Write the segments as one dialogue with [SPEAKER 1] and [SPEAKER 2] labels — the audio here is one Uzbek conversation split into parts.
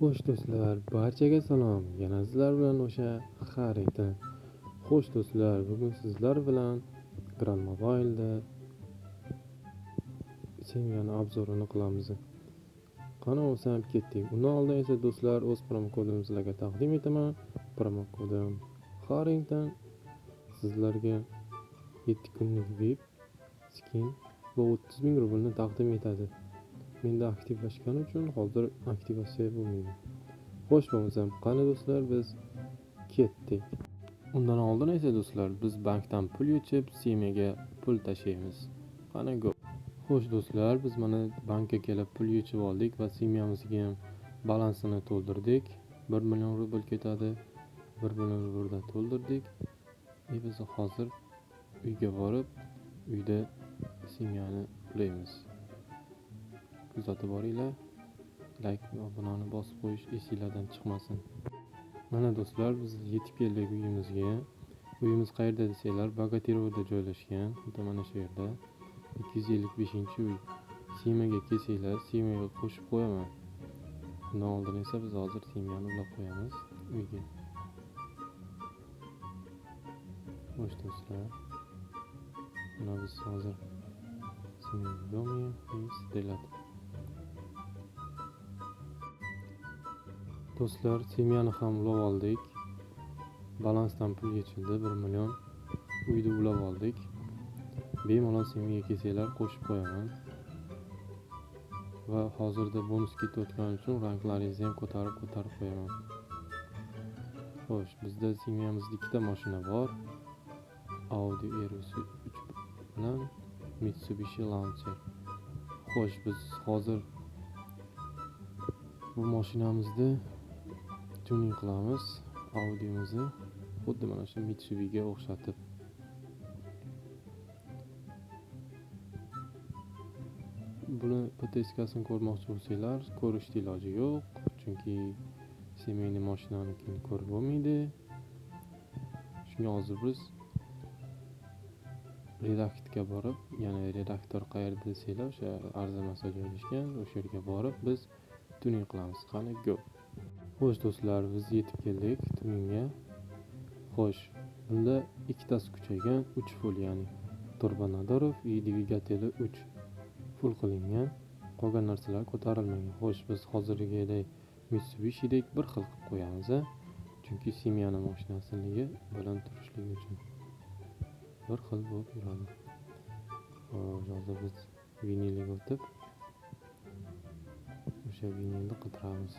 [SPEAKER 1] Xo'sh do'stlar, barchaga salom. Yana sizlar bilan o'sha Xaridin. Xo'sh do'stlar, bugun sizlar bilan Grand Mobile'da Semyani obzorini qilamiz. Qani o'sam ketdik. Undan oldin esa do'stlar, o'z promo kodimni sizlarga taqdim etaman. Promo kodim Xaridin sizlarga 7 kunlik VIP skin va 30,000 rublni taqdim etadi. Menda aktivlashgani uchun hozir aktivatsiya bo'lmaydi. Xo'sh bo'lmasam, qani do'stlar, biz ketdik. Undan oldin esa do'stlar, biz bankdan pul yechib, Semiyaga pul tashlaymiz. Qani go. Xo'sh do'stlar, biz mana bankka kelib pul yechib oldik va Semiyamizga ham balansini to'ldirdik. 1 million rubl ketadi. 1 million rubldan to'ldirdik. Biz hozir uyga borib, uyda Semiyani ulaymiz. Kuzatib boringlar. Like va obunani bosib qo'yish esingizdan chiqmasin. Mana do'stlar, biz yetib keldik uyimizga. Uyimiz qayerda desanglar, Bogotirovda joylashgan. Mana shu yerda 255-uy. Semiyaga kelsanglar, Semiyaga qo'shib qo'yaman. Undan oldin esa biz hozir Semiyani ulab qo'yamiz uyga. Xo'sh do'stlar, mana biz hozir Semiyani ulamaymiz deyiladi. Do'stlar, Semiyani ham ulab oldik. Balansdan pul yechildi, 1 million. Uyda ulab oldik. Bemalol Semiyaga kelsanglar qo'shib qo'yaman. Va hozirda bonus ketayotgani uchun ranklaringizni ham ko'tarib qo'yaman. Xo'sh, bizda Semiyamizda ikkita mashina bor. Audi R3 bilan Mitsubishi Lancer. Xo'sh, biz hozir bu mashinamizni tuning qilamiz. Audi'mizni xuddi mana shu Mitsubishiga o'xshatib. Buni poteskasini ko'rmoqchi bo'lsanglar, ko'rishning iloji yo'q, chunki Semiyni mashinanikini ko'rib bo'lmaydi. Shunga hozir biz redaktorga borib, ya'ni redaktor qayerda desanglar, o'sha arzamasa joylashgan, o'sha yerga borib biz tuning qilamiz. Qani go. Xo'sh do'stlar, biz yetib keldik tuningga. Xo'sh, bunda ikkitasi kuchaygan, 3 full, ya'ni Turbonadorov и dvigateli 3 full qilingan. Qolgan narsalar ko'tarilmagan. Xo'sh, biz hozirgidek Mitsubishidek bir xil qilib qo'yamiz, chunki Semiyani mashinasiligi bilan turishligi uchun bir xil bo'lib yuradi. Xo'sh, hozir biz vinilga o'tib o'sha vinilni qidiramiz.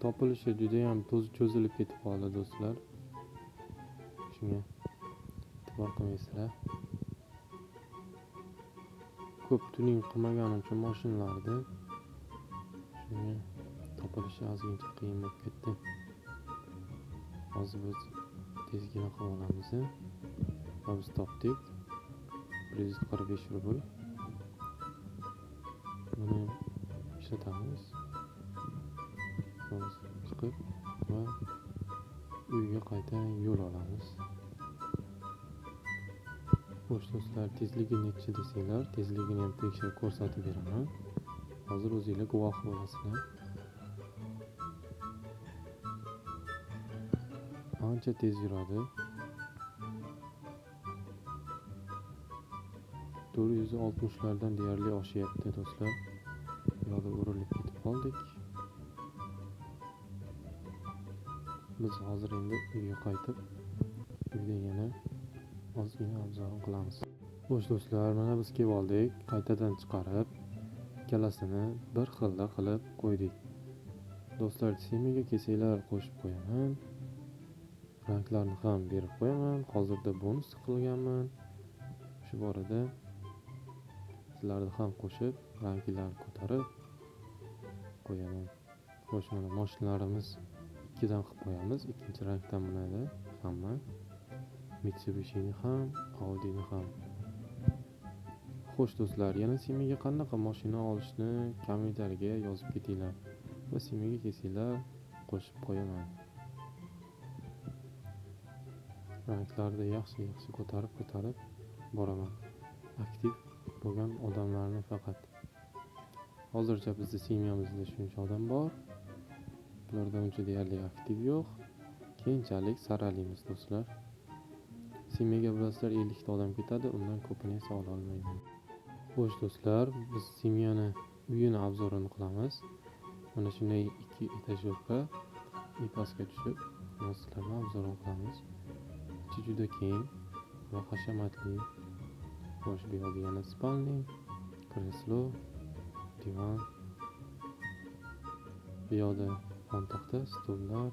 [SPEAKER 1] Topilishi juda ham cho'zilib ketib qoldi do'stlar. Shunga e'tibor qilmaysizlar. Ko'p tuning qilmaganim uchun mashinalarda shunga topilishi ozgincha qiyin bo'lib ketdi. Hozir biz tezgina qilib olamiz. Va biz topdik. 145 rubl. Buni ishlatamiz. Biz chiqib va uyga qayta yo'l olamiz. Xo'sh do'stlar, tezligi necha desanglar, tezligini ham tekshirib ko'rsatib beraman. Hozir o'zingizlar guvoh bo'lasizlar. Ancha tez yuradi. 460lardan deyarli oshyapti do'stlar. Yo'lda urilib ketib qoldik. Biz hozir endi uyga qaytib, uyda yana ozgina obzor qilamiz. Xo'sh do'stlar, mana biz kelib oldik. Qaytadan chiqarib, ikkalasini bir xilda qilib qo'ydik. Do'stlar, Semiyaga kelsanglar qo'shib qo'yaman. Ranglarni ham berib qo'yaman. Hozirda bonus qilganman. Shu borada sizlarni ham qo'shib, ranglarni ko'tarib qo'yaman. Xo'sh, mana mashinalarimiz ikkidan qilib qo'yamiz. Ikkinchi rangdan bunada hamma. Mitsubishini ham, Audi'ni ham. Xo'sh do'stlar, yana Semiyaga qanaqa mashina olishni kommentariyaga yozib ketinglar. Va Semiyaga kelsanglar qo'shib qo'yaman. Ranglarni yaxshi ko'tarib boraman. Aktiv bo'lgan odamlarni faqat. Hozircha bizni semyamizda shuncha odam bor. Bulardan uncha deyarli aktiv yo'q. Keyinchalik saralaymiz do'stlar. Semyaga bilasizlar 50 ta odam ketadi, undan ko'pini esa ola olmayman. Xo'sh do'stlar, biz semyani uyini obzorini qilamiz. Mana shunday 2 etajlovka pastga tushib, sizlarni obzorini qilamiz. Ichi juda keng va hashamatli. Xo'sh, bu yerda yana spalni, kreslo, divan. Bu yerda xontaxta, stullar,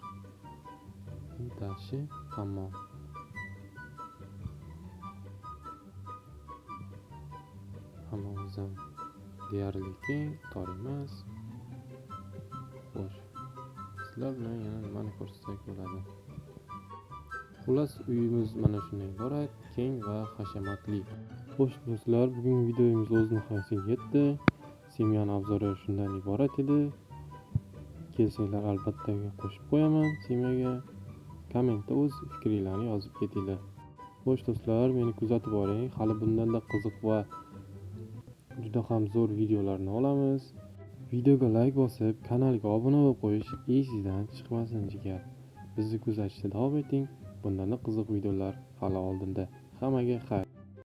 [SPEAKER 1] tashi, hammom. Hammamiz ham deyarli keng, tor emas. Xo'sh, sizlar bilan yana nimani ko'rsak bo'ladi? Xullas, uyimiz mana shunday iborat, keng va hashamatli. Xo'sh do'stlar, bugungi videomiz o'z nihoyasiga yetdi. Semyani obzori shundan iborat edi. Kelsanglar albatta qo'shib qo'yaman semyaga. Kommentda o'z fikringizni yozib ketinglar. Xo'sh do'stlar, meni kuzatib boring. Hali bundanda qiziq va juda ham zo'r videolarni olamiz. Videoga like bosib, kanalga obuna bo'lib qo'yish esingizdan chiqmasin jigar. Bizni kuzatishda davom eting. Bundan qiziq videolar hali oldinda. Hammaga xayr.